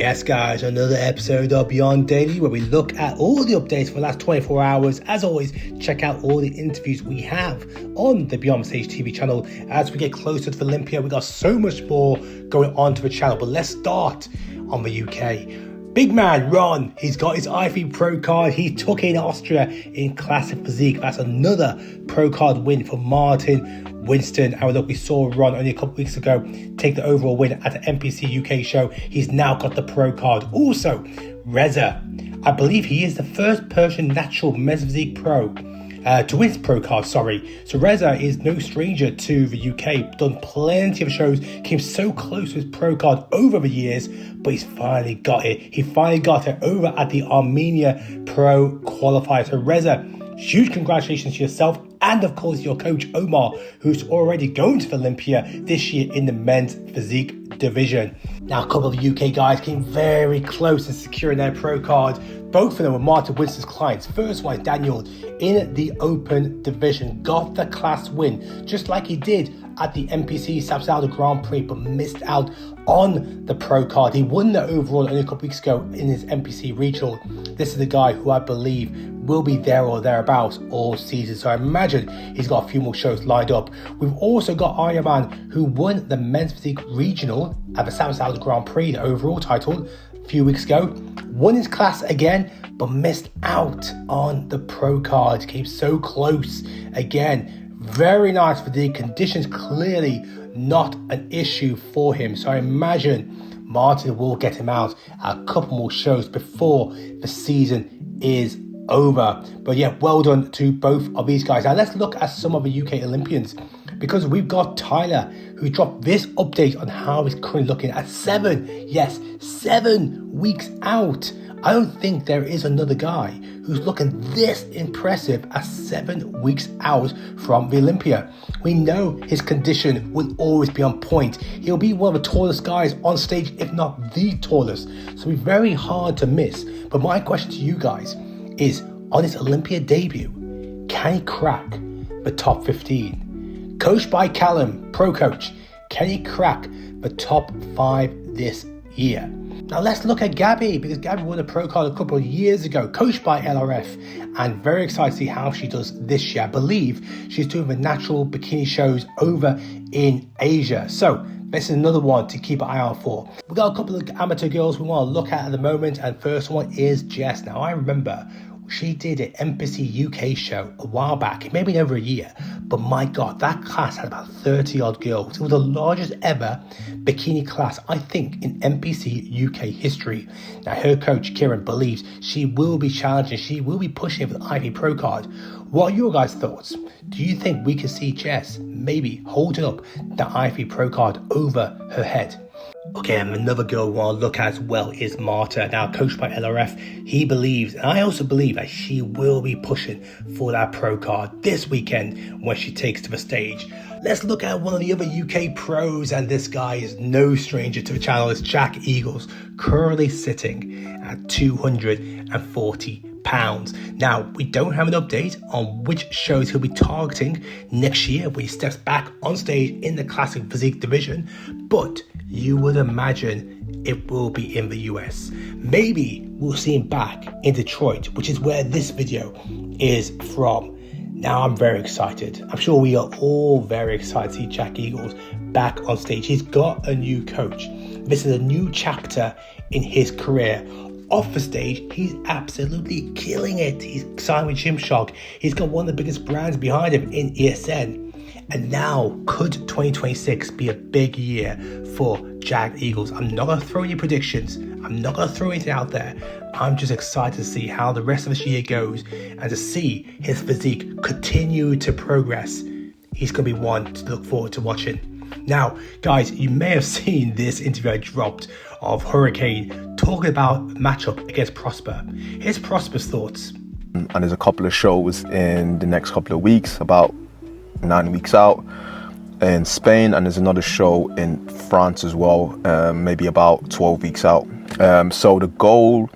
Yes guys, another episode of Beyond Daily where we look at all the updates for the last 24 hours. As always, check out all the interviews we have on the Beyond Stage TV channel. As we get closer to Olympia, we got so much more going on to the channel. But let's start on the UK. Big man Ron, he's got his IFBB Pro card. He took in Austria in classic physique. That's another pro card win for Martin Winston. And look, we saw Ron only a couple of weeks ago take the overall win at the NPC UK show. He's now got the pro card. Also, Reza, I believe he is the first Persian natural men's physique pro to win his pro card, So Reza is no stranger to the UK, done plenty of shows, came so close to his pro card over the years, but he's finally got it. He finally got it over at the Armenia Pro qualifier. So Reza, huge congratulations to yourself and of course your coach Omar, who's already going to Olympia this year in the men's physique division. Now a couple of UK guys came very close to securing their pro card. Both of them were Marta Winston's clients. First one, Danial, in the open division, got the class win, just like he did at the NPC South Saudi Grand Prix, but missed out on the pro card. He won the overall only a couple weeks ago in his NPC regional. This is the guy who I believe will be there or thereabouts all season. So I imagine he's got a few more shows lined up. We've also got Aryaman, who won the men's physique regional at the South Saudi Grand Prix, the overall title, a few weeks ago. Won his class again, but missed out on the pro card. Came so close again. Very nice for the conditions, clearly not an issue for him. So I imagine Martin will get him out a couple more shows before the season is over. But yeah, well done to both of these guys. Now let's look at some of the UK Olympians, because we've got Tyler, who dropped this update on how he's currently looking at 7 weeks out. I don't think there is another guy who's looking this impressive at 7 weeks out from the Olympia. We know his condition will always be on point. He'll be one of the tallest guys on stage, if not the tallest. So it'll be very hard to miss. But my question to you guys is, on his Olympia debut, can he crack the top 15? Coached by Callum, pro coach, can he crack the top 5 this year? Now let's look at Gabby, because Gabby won a pro card a couple of years ago, coached by LRF, and very excited to see how she does this year. I believe she's doing the natural bikini shows over in Asia. So this is another one to keep an eye out for. We've got a couple of amateur girls we want to look at the moment, and first one is Jess. Now I remember she did an NPC UK show a while back, maybe over a year, but my God, that class had about 30 odd girls. It was the largest ever bikini class, I think, in NPC UK history. Now her coach Kieran believes she will be challenging, she will be pushing for the IFBB Pro card. What are your guys' thoughts? Do you think we can see Jess maybe holding up the IFBB Pro card over her head? Okay, and another girl we want to look at as well is Marta. Now coached by LRF, he believes, and I also believe, that she will be pushing for that pro card this weekend when she takes to the stage. Let's look at one of the other UK pros, and this guy is no stranger to the channel. It's Jack Eagles, currently sitting at 240 pounds. Now, we don't have an update on which shows he'll be targeting next year when he steps back on stage in the classic physique division, but you would imagine it will be in the US. Maybe we'll see him back in Detroit, which is where this video is from. Now I'm very excited. I'm sure we are all very excited to see Jack Eagles back on stage. He's got a new coach. This is a new chapter in his career. Off the stage, he's absolutely killing it. He's signed with Gymshark. He's got one of the biggest brands behind him in ESN. And now, could 2026 be a big year for Jack Eagles? I'm not going to throw any predictions. I'm not going to throw anything out there. I'm just excited to see how the rest of this year goes and to see his physique continue to progress. He's going to be one to look forward to watching. Now, guys, you may have seen this interview I dropped of Hurricane talking about matchup against Prosper. Here's Prosper's thoughts. And there's a couple of shows in the next couple of weeks, about 9 weeks out in Spain, and there's another show in France as well, maybe about 12 weeks out. So the goal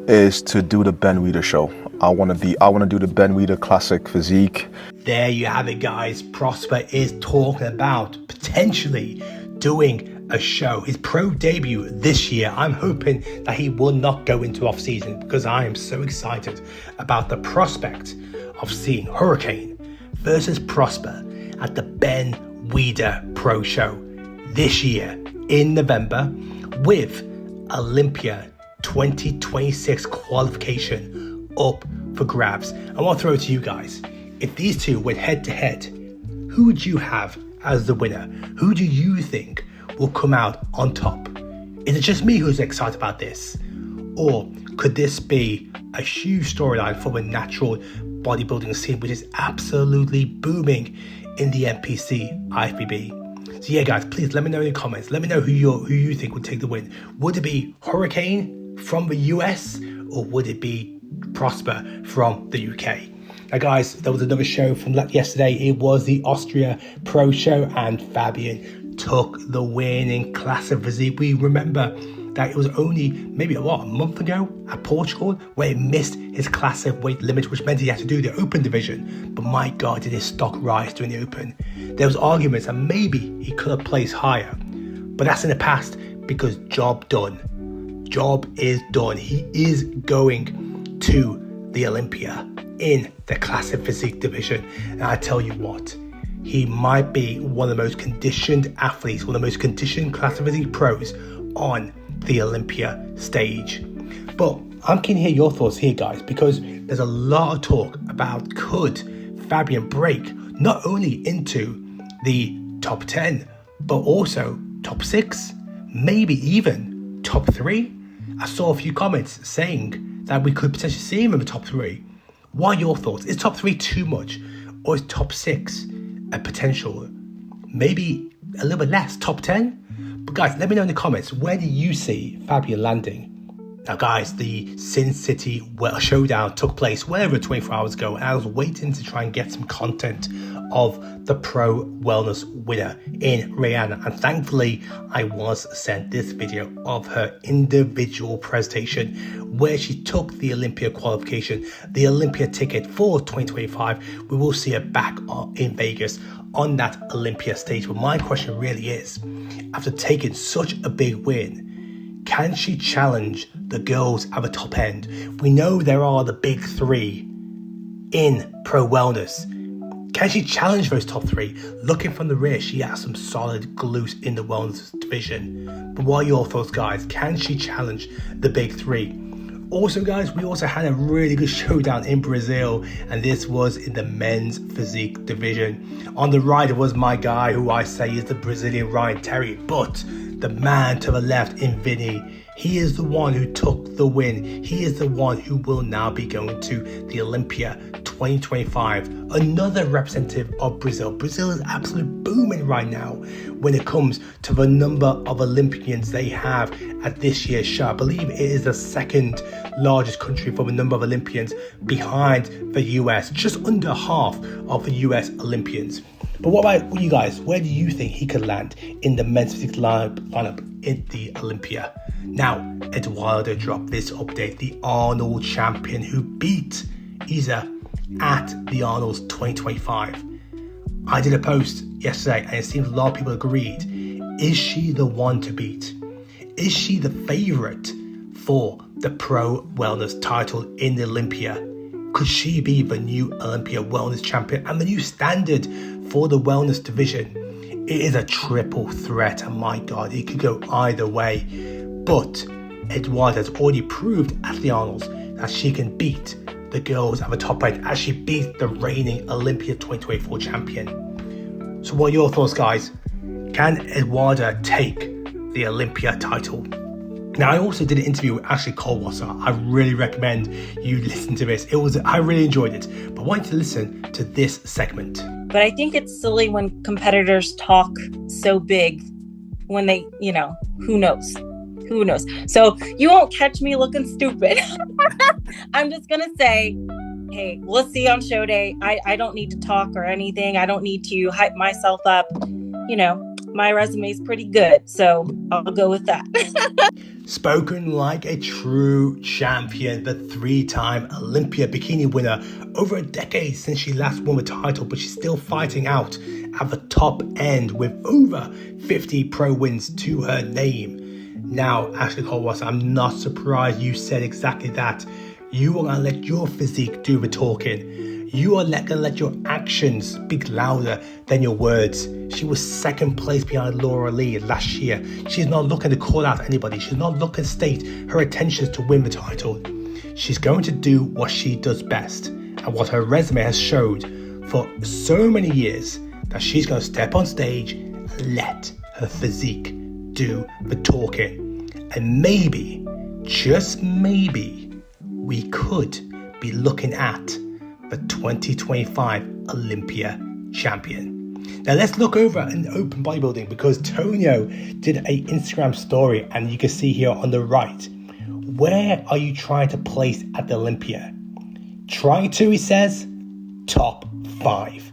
is to do the Ben Weider show. I want to do the Ben Weider Classic Physique. There you have it, guys. Prosper is talking about potentially doing a show, his pro debut this year. I'm hoping that he will not go into off season because I am so excited about the prospect of seeing Hurricane versus Prosper at the Ben Weider Pro Show this year in November, with Olympia 2026 qualification up for grabs. I want to throw it to you guys. If these two went head to head, who would you have as the winner? Who do you think will come out on top? Is it just me who's excited about this? Or could this be a huge storyline for the natural bodybuilding scene, which is absolutely booming in the NPC IFBB? So yeah, guys, please let me know in the comments. Let me know who you think would take the win. Would it be Hurricane from the US, or would it be Prosper from the UK? Now, guys, there was another show from yesterday. It was the Austria Pro Show, and Fabian took the win in classic physique. We remember that it was only maybe a month ago at Portugal where he missed his classic weight limit, which meant he had to do the open division. But my God, did his stock rise during the open. There was arguments that maybe he could have placed higher, but that's in the past because job done. Job is done. He is going to the Olympia in the classic physique division. And I tell you what, he might be one of the most conditioned athletes, one of the most conditioned classic physique pros on the Olympia stage. But I'm keen to hear your thoughts here, guys, because there's a lot of talk about could Fabian break not only into the top 10, but also top 6, maybe even top 3. I saw a few comments saying that we could potentially see him in the top 3. What are your thoughts? Is top 3 too much, or is top 6 a potential? Maybe a little bit less, top 10? But guys, let me know in the comments, where do you see Fabian landing? Now guys, the Sin City showdown took place well over 24 hours ago, and I was waiting to try and get some content of the pro wellness winner in Rayane, and thankfully I was sent this video of her individual presentation where she took the Olympia qualification, the Olympia ticket for 2025. We will see her back in Vegas on that Olympia stage. But my question really is, after taking such a big win, can she challenge the girls at the top end? We know there are the big 3 in pro wellness. Can she challenge those top 3? Looking from the rear, she has some solid glutes in the wellness division. But what are your thoughts, guys? Can she challenge the big 3? Also, guys, we also had a really good showdown in Brazil, and this was in the men's physique division. On the right, it was my guy, who I say is the Brazilian Ryan Terry, but the man to the left in Vinny, he is the one who took the win. He is the one who will now be going to the Olympia 2025. Another representative of Brazil. Brazil is absolutely booming right now when it comes to the number of Olympians they have at this year's show. I believe it is the second largest country for the number of Olympians, behind the US, just under half of the US Olympians. But what about you guys? Where do you think he could land in the men's physique lineup in the Olympia? Now, Eduarda dropped this update, the Arnold champion who beat Isa at the Arnold's 2025. I did a post yesterday, and it seems a lot of people agreed. Is she the one to beat? Is she the favourite for the pro wellness title in the Olympia? Could she be the new Olympia wellness champion and the new standard for the wellness division? It is a triple threat, and my God, it could go either way. But Eduarda has already proved at the Arnold's that she can beat the girls at the top end, as she beat the reigning Olympia 2024 champion. So what are your thoughts, guys? Can Eduarda take the Olympia title? Now, I also did an interview with Kaltwasser. I really recommend you listen to this. I really enjoyed it, but I wanted to listen to this segment. But I think it's silly when competitors talk so big when they, who knows? Who knows? So you won't catch me looking stupid. I'm just going to say, hey, we'll see on show day. I don't need to talk or anything. I don't need to hype myself up. My resume is pretty good, so I'll go with that. Spoken like a true champion, the 3-time Olympia bikini winner. Over a decade since she last won the title, but she's still fighting out at the top end with over 50 pro wins to her name. Now, Ashley Kaltwasser, I'm not surprised you said exactly that. You are going to let your physique do the talking. You are going to let your actions speak louder than your words. She was second place behind Laura Lee last year. She's not looking to call out anybody. She's not looking to state her intentions to win the title. She's going to do what she does best and what her resume has showed for so many years, that she's going to step on stage and let her physique do the talking. And maybe, just maybe, we could be looking at the 2025 Olympia champion. Now let's look over in open bodybuilding, because Tonio did an Instagram story, and you can see here on the right, where are you trying to place at the Olympia? Trying to, he says, top 5.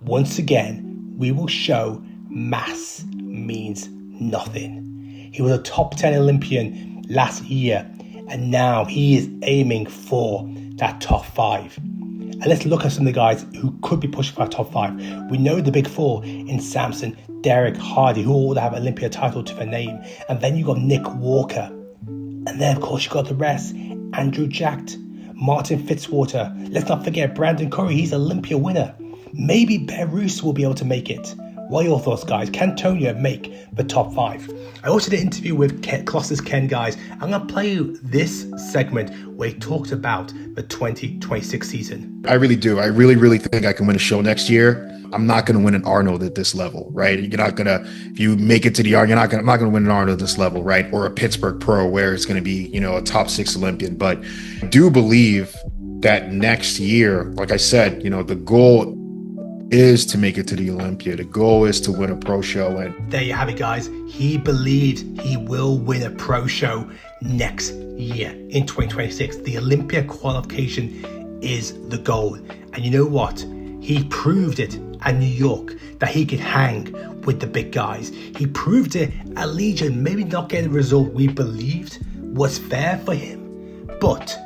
Once again, we will show mass means nothing. He was a top 10 Olympian last year, and now he is aiming for that top 5. And let's look at some of the guys who could be pushing for our top 5. We know the big 4 in Samson, Derek, Hardy, who all have Olympia title to their name. And then you got Nick Walker. And then, of course, you got the rest. Andrew Jacked, Martin Fitzwater. Let's not forget Brandon Curry. He's Olympia winner. Maybe Bear Roos will be able to make it. What are your thoughts, guys? Can Tonio make the top 5? I also did an interview with Collosus Ken, guys. I'm going to play you this segment where he talked about the 2026 season. I really do. I really think I can win a show next year. I'm not going to win an Arnold at this level, right? You're not going to, if you make it to the Arnold, I'm not going to win an Arnold at this level, right? Or a Pittsburgh Pro where it's going to be, a top 6 Olympian. But I do believe that next year, like I said, the goal is to make it to the Olympia. The goal is to win a pro show. And there you have it, guys. He believes he will win a pro show next year in 2026. The Olympia qualification is the goal. And you know what? He proved it at New York that he could hang with the big guys. He proved it at Legion, maybe not getting the result we believed was fair for him. But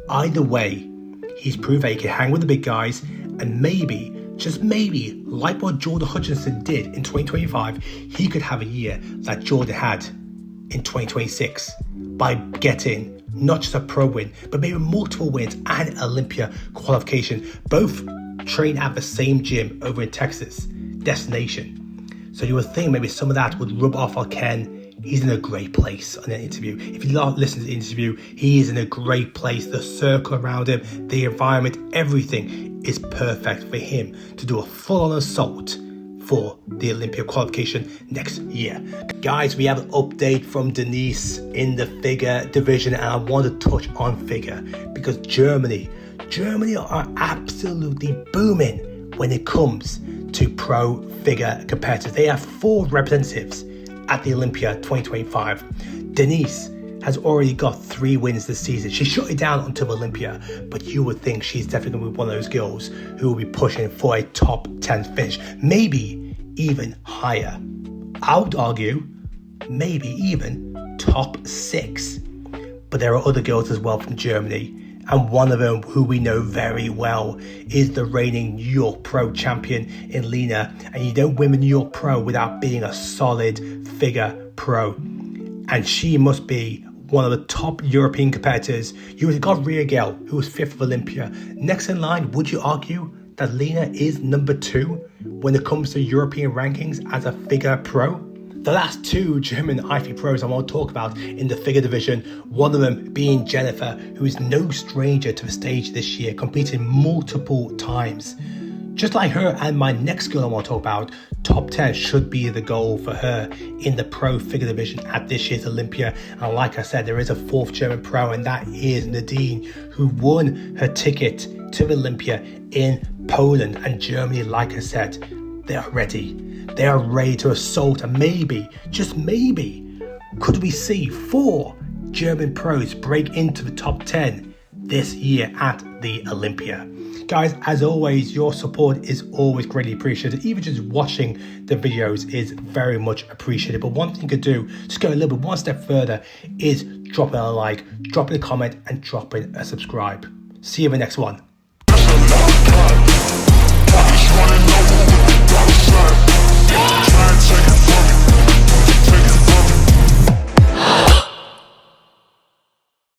either way, he's proved that he can hang with the big guys, and maybe, just maybe, like what Jordan Hutchinson did in 2025, he could have a year that Jordan had in 2026 by getting not just a pro win, but maybe multiple wins and Olympia qualification, both trained at the same gym over in Texas, Destination. So you would think maybe some of that would rub off on Ken. He's in a great place on that interview. If you listen to the interview, he is in a great place. The circle around him, the environment, everything is perfect for him to do a full-on assault for the Olympia qualification next year. Guys, we have an update from Denise in the figure division, and I want to touch on figure because Germany are absolutely booming when it comes to pro figure competitors. They have 4 representatives at the Olympia 2025. Denise has already got 3 wins this season. She shut it down until Olympia, but you would think she's definitely going to be one of those girls who will be pushing for a top 10 finish, maybe even higher. I would argue maybe even top 6. But there are other girls as well from Germany, and one of them who we know very well is the reigning New York Pro champion in Lena. And you don't win the New York Pro without being a solid figure pro. And she must be one of the top European competitors. You've got Gabrielle, who was 5th of Olympia. Next in line, would you argue that Lena is number 2 when it comes to European rankings as a figure pro? The last 2 German IFBB pros I want to talk about in the figure division, one of them being Jennifer, who is no stranger to the stage this year, competing multiple times. Just like her and my next girl I want to talk about, top 10 should be the goal for her in the pro figure division at this year's Olympia. And like I said, there is a 4th German pro, and that is Nadine, who won her ticket to Olympia in Poland. And Germany, like I said, they are ready. They are ready to assault, and maybe, just maybe, could we see 4 German pros break into the top 10 this year at the Olympia? Guys, as always, your support is always greatly appreciated. Even just watching the videos is very much appreciated. But one thing you could do, just go a little bit one step further, is dropping a like, dropping a comment, and dropping a subscribe. See you in the next one.